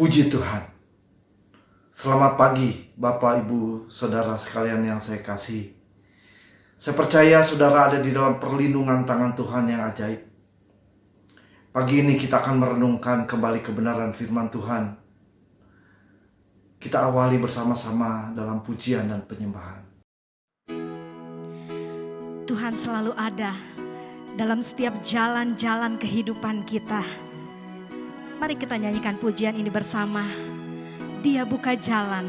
Puji Tuhan. Selamat pagi Bapak, Ibu, Saudara sekalian yang saya kasih. Saya percaya saudara ada di dalam perlindungan tangan Tuhan yang ajaib. Pagi ini kita akan merenungkan kembali kebenaran firman Tuhan. Kita awali bersama-sama dalam pujian dan penyembahan. Tuhan selalu ada dalam setiap jalan-jalan kehidupan kita. Mari kita nyanyikan pujian ini bersama. Dia buka jalan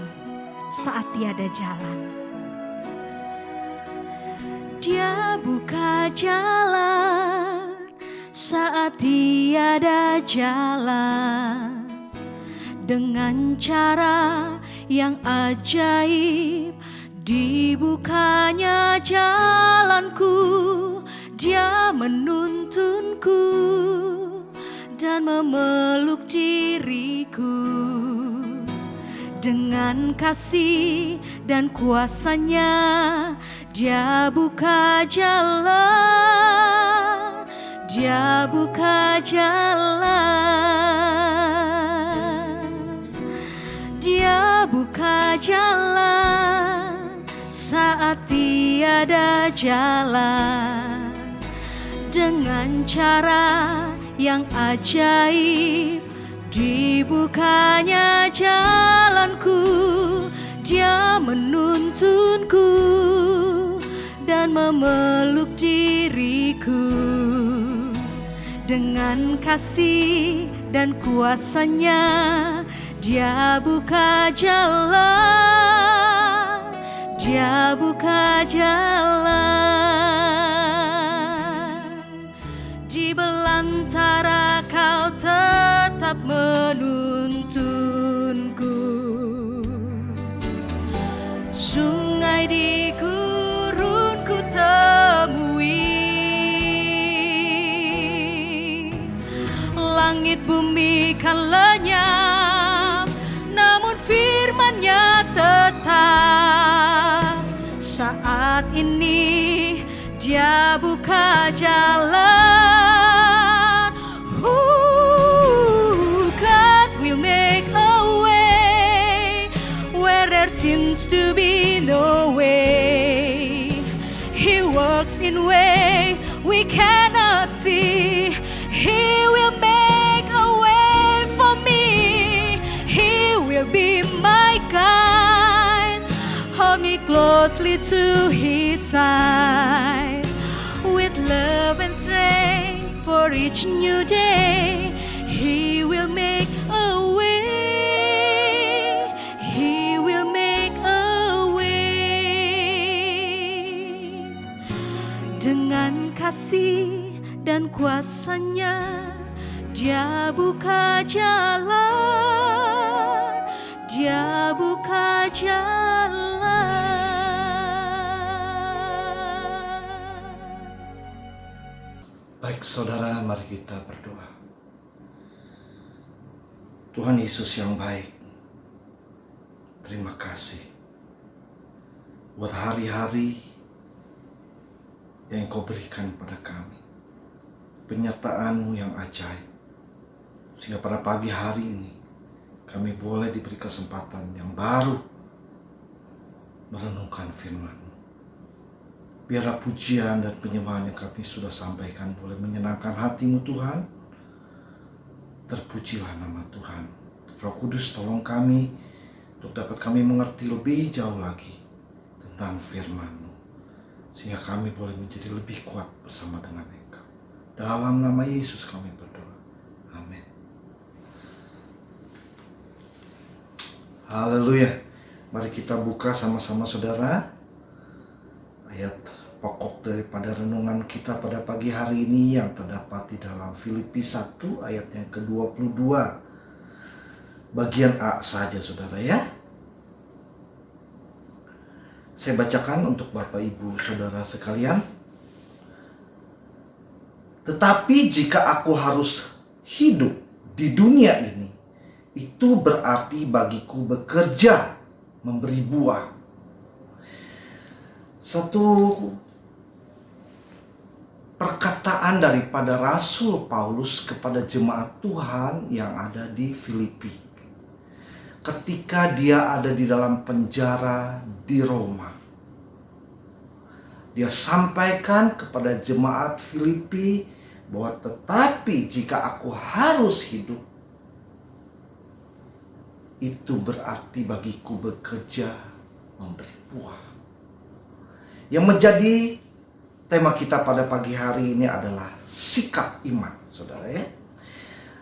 saat tiada jalan. Dia buka jalan saat tiada jalan. Dengan cara yang ajaib dibukanya jalanku. Dia menuntunku dan memeluk diriku. Dengan kasih dan kuasanya Dia buka jalan. Dia buka jalan. Dia buka jalan saat tiada jalan. Dengan cara yang ajaib dibukanya jalanku. Dia menuntunku dan memeluk diriku. Dengan kasih dan kuasanya Dia buka jalan. Dia buka jalan. Di belantara Kau tetap menuntunku. Sungai di gurun ku temui. Langit bumi kan lenyap, namun firman-Nya tetap. Saat ini Dia buka jalan. God will make a way where there seems to be no way. He works in way we cannot see. He will make a way for me. He will be my guide. Hold me closely to His side. With love and strength for each new day, He will make a way. He will make a way. Dengan kasih dan kuasanya Dia buka jalan. Dia buka jalan. Baik saudara, mari kita berdoa. Tuhan Yesus yang baik, terima kasih buat hari-hari yang Kau berikan pada kami. Penyertaan-Mu yang ajaib, sehingga pada pagi hari ini kami boleh diberi kesempatan yang baru merenungkan firman-Mu. Biarlah pujian dan penyembahan yang kami sudah sampaikan boleh menyenangkan hati-Mu Tuhan. Terpujilah nama Tuhan. Roh Kudus, tolong kami untuk dapat kami mengerti lebih jauh lagi tentang firman-Mu, sehingga kami boleh menjadi lebih kuat bersama dengan Engkau. Dalam nama Yesus kami berdoa. Amin. Haleluya. Mari kita buka sama-sama saudara ayat pokok daripada renungan kita pada pagi hari ini yang terdapat di dalam Filipi 1 ayat yang ke-22. Bagian A saja saudara ya. Saya bacakan untuk Bapak Ibu Saudara sekalian. Tetapi jika aku harus hidup di dunia ini, itu berarti bagiku bekerja, memberi buah. Satu perkataan daripada Rasul Paulus kepada jemaat Tuhan yang ada di Filipi. ketika dia ada di dalam penjara di Roma. Dia sampaikan kepada jemaat Filipi bahwa tetapi jika aku harus hidup, itu berarti bagiku bekerja memberi buah. Yang menjadi tema kita pada pagi hari ini adalah sikap iman, saudara ya.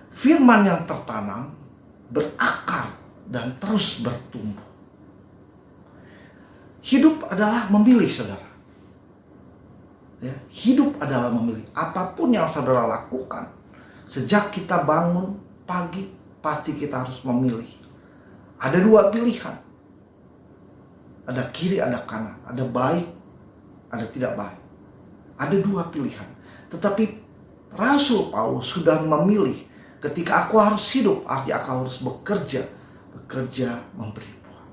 Firman yang tertanam, berakar, dan terus bertumbuh. Hidup adalah memilih, saudara. Ya, hidup adalah memilih. Apapun yang saudara lakukan, sejak kita bangun pagi, pasti kita harus memilih. Ada dua pilihan. Ada kiri, ada kanan. Ada baik, ada tidak baik. Ada dua pilihan. Tetapi Rasul Paulus sudah memilih. Ketika aku harus hidup, artinya aku harus bekerja. Bekerja memberi buah.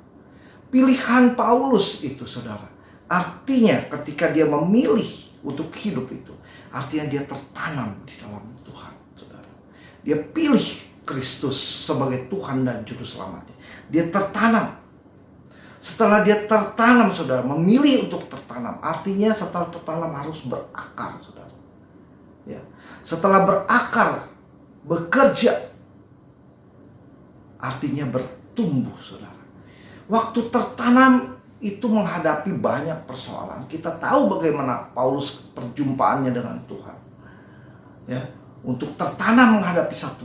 Pilihan Paulus itu, saudara. Artinya ketika dia memilih untuk hidup itu, artinya dia tertanam di dalam Tuhan, saudara. Dia pilih Kristus sebagai Tuhan dan Juru Selamatnya. Dia tertanam. Setelah dia tertanam, saudara, memilih untuk tertanam, artinya setelah tertanam harus berakar, saudara. Ya. Setelah berakar, bekerja, artinya bertumbuh, saudara. Waktu tertanam itu menghadapi banyak persoalan. Kita tahu bagaimana Paulus perjumpaannya dengan Tuhan. Ya, untuk tertanam menghadapi satu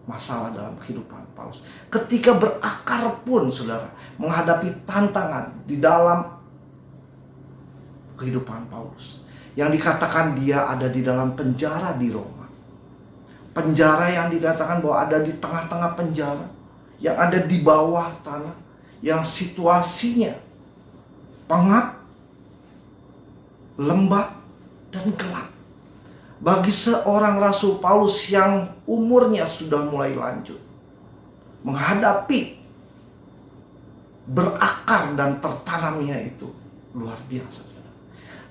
masalah dalam kehidupan Paulus. Ketika berakar pun, saudara, menghadapi tantangan di dalam kehidupan Paulus. Yang dikatakan dia ada di dalam penjara di Roma. Penjara yang dikatakan bahwa ada di tengah-tengah penjara, yang ada di bawah tanah, yang situasinya pengap, lembab, dan gelap. Bagi seorang Rasul Paulus yang umurnya sudah mulai lanjut, menghadapi berakar dan tertanamnya itu luar biasa.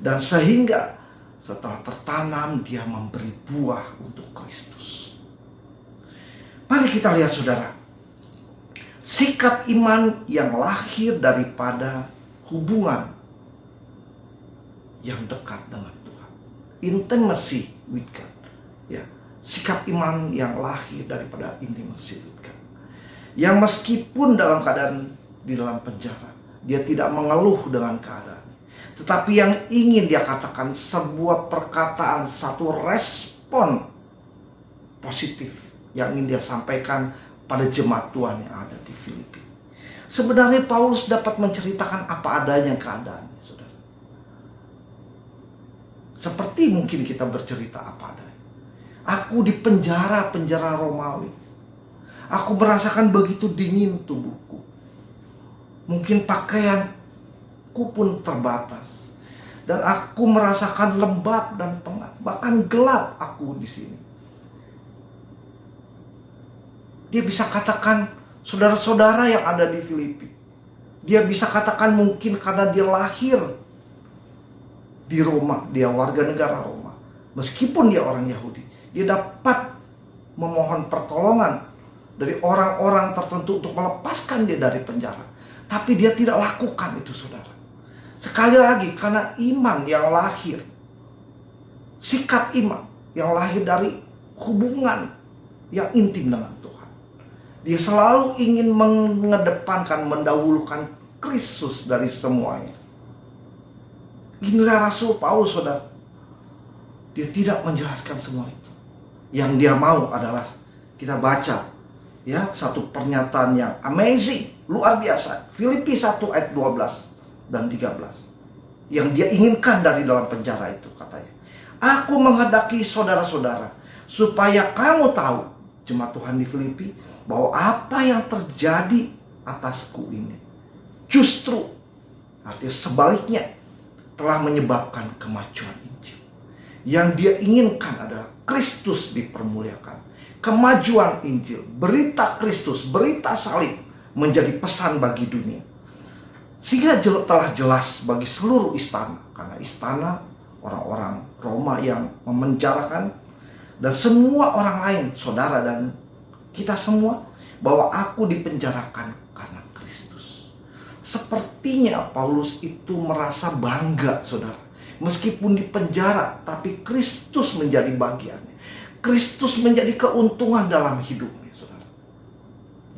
Dan sehingga setelah tertanam, dia memberi buah untuk Kristus. Mari kita lihat, saudara, sikap iman yang lahir daripada hubungan yang dekat dengan Tuhan. Intimacy with God. Ya, sikap iman yang lahir daripada intimacy with God. Yang meskipun dalam keadaan di dalam penjara, dia tidak mengeluh dengan keadaan. Tetapi yang ingin dia katakan sebuah perkataan, satu respon positif yang ingin dia sampaikan pada jemaat Tuhan yang ada di Filipi. Sebenarnya Paulus dapat menceritakan apa adanya keadaannya, saudara. Seperti mungkin kita bercerita apa adanya. Aku di penjara Romawi. Aku merasakan begitu dingin tubuhku. Mungkin pakaianku pun terbatas. Dan aku merasakan lembab dan pengap. Bahkan gelap aku di sini. Dia bisa katakan, saudara-saudara yang ada di Filipi, dia bisa katakan mungkin karena dia lahir di Roma, dia warga negara Roma. Meskipun dia orang Yahudi, dia dapat memohon pertolongan dari orang-orang tertentu untuk melepaskan dia dari penjara. Tapi dia tidak lakukan itu, saudara. Sekali lagi, karena iman yang lahir, sikap iman yang lahir dari hubungan yang intim dengan Tuhan. Dia selalu ingin mengedepankan, mendahulukan Kristus dari semuanya. Inilah Rasul Paulus, saudara. Dia tidak menjelaskan semua itu. Yang dia mau adalah kita baca, ya, satu pernyataan yang amazing, luar biasa. Filipi 1 ayat 12 dan 13. Yang dia inginkan dari dalam penjara itu, katanya. Aku menghendaki saudara-saudara supaya kamu tahu, jemaat Tuhan di Filipi, bahwa apa yang terjadi atasku ini justru, artinya sebaliknya, telah menyebabkan kemajuan Injil. Yang dia inginkan adalah Kristus dipermuliakan. Kemajuan Injil, berita Kristus, berita salib menjadi pesan bagi dunia. Sehingga telah jelas bagi seluruh istana, karena istana orang-orang Roma yang memenjarakan, dan semua orang lain, saudara dan kita semua, bahwa aku dipenjarakan Sepertinya Paulus itu merasa bangga, saudara. Meskipun di penjara, tapi Kristus menjadi bagiannya. Kristus menjadi keuntungan dalam hidupnya, saudara.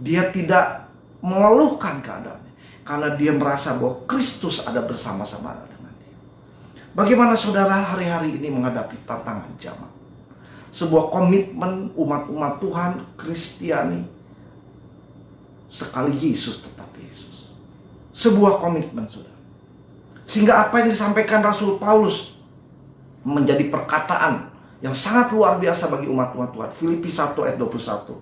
Dia tidak mengeluhkan keadaannya, karena dia merasa bahwa Kristus ada bersama-sama dengan dia. Bagaimana saudara hari-hari ini menghadapi tantangan zaman? Sebuah komitmen umat-umat Tuhan, Kristiani, sekali Yesus tetap Yesus. Sebuah komitmen, saudara. Sehingga apa yang disampaikan Rasul Paulus menjadi perkataan yang sangat luar biasa bagi umat-umat Tuhan. Filipi 1 ayat 21.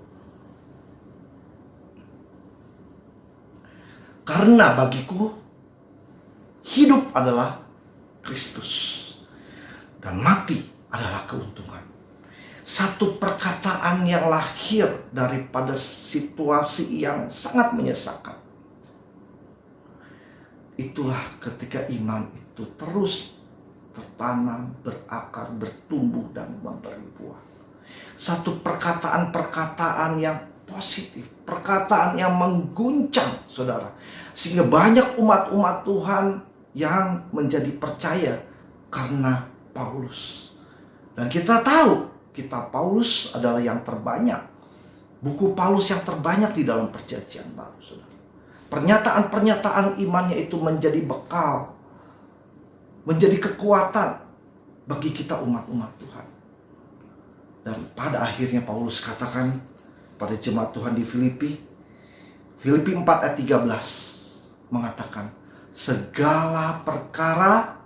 Karena bagiku hidup adalah Kristus dan mati adalah keuntungan. Satu perkataan yang lahir daripada situasi yang sangat menyesakan. Itulah ketika iman itu terus tertanam, berakar, bertumbuh, dan memberi buah. Satu perkataan-perkataan yang positif, perkataan yang mengguncang, saudara. Sehingga banyak umat-umat Tuhan yang menjadi percaya karena Paulus. Dan kita tahu, kitab Paulus adalah yang terbanyak. Buku Paulus yang terbanyak di dalam perjanjian baru, saudara. Pernyataan-pernyataan imannya itu menjadi bekal, menjadi kekuatan bagi kita umat-umat Tuhan. Dan pada akhirnya Paulus katakan pada jemaat Tuhan di Filipi 4 ayat 13 mengatakan, segala perkara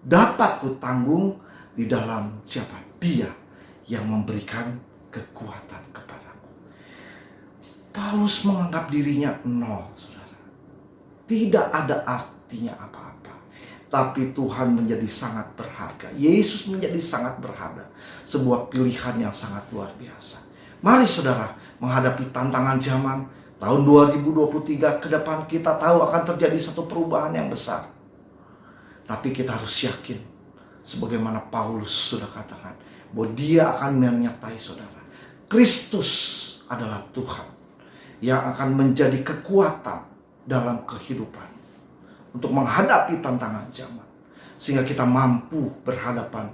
dapat kutanggung di dalam siapa? Dia yang memberikan kekuatan kepadaku. Paulus menganggap dirinya nol, saudara. Tidak ada artinya apa-apa. Tapi Tuhan menjadi sangat berharga. Yesus menjadi sangat berharga. Sebuah pilihan yang sangat luar biasa. Mari saudara, menghadapi tantangan zaman. Tahun 2023 ke depan kita tahu akan terjadi satu perubahan yang besar. Tapi kita harus yakin, sebagaimana Paulus sudah katakan, bahwa dia akan menyertai saudara. Kristus adalah Tuhan yang akan menjadi kekuatan dalam kehidupan untuk menghadapi tantangan zaman, sehingga kita mampu berhadapan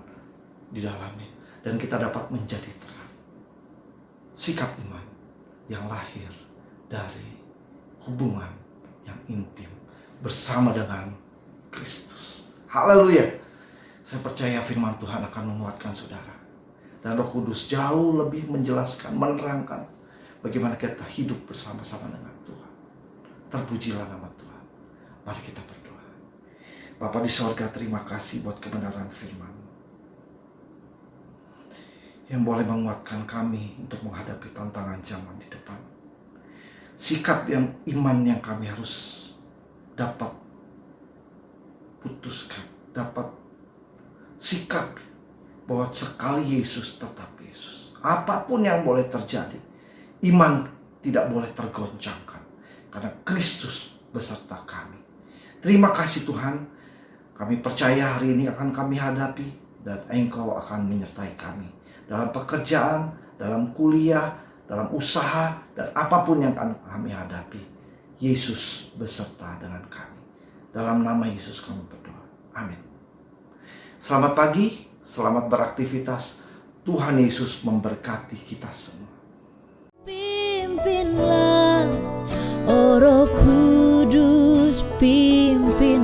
di dalamnya dan kita dapat menjadi terang. Sikap iman yang lahir dari hubungan yang intim bersama dengan Kristus. Haleluya. Saya percaya firman Tuhan akan menguatkan saudara, dan Roh Kudus jauh lebih menjelaskan, menerangkan bagaimana kita hidup bersama-sama dengan Tuhan. Terpujilah nama Tuhan. Mari kita berdoa. Bapa di sorga, terima kasih buat kebenaran firman yang boleh menguatkan kami untuk menghadapi tantangan zaman di depan. Sikap yang iman yang kami harus dapat putuskan, dapat sikap bahwa sekali Yesus tetap Yesus. Apapun yang boleh terjadi, iman tidak boleh tergoncangkan karena Kristus beserta kami. Terima kasih Tuhan. Kami percaya hari ini akan kami hadapi dan Engkau akan menyertai kami dalam pekerjaan, dalam kuliah, dalam usaha, dan apapun yang kami hadapi. Yesus beserta dengan kami. Dalam nama Yesus kami berdoa. Amin. Selamat pagi, selamat beraktivitas. Tuhan Yesus memberkati kita semua. Pimpinlah, oh Roh Kudus, pimpin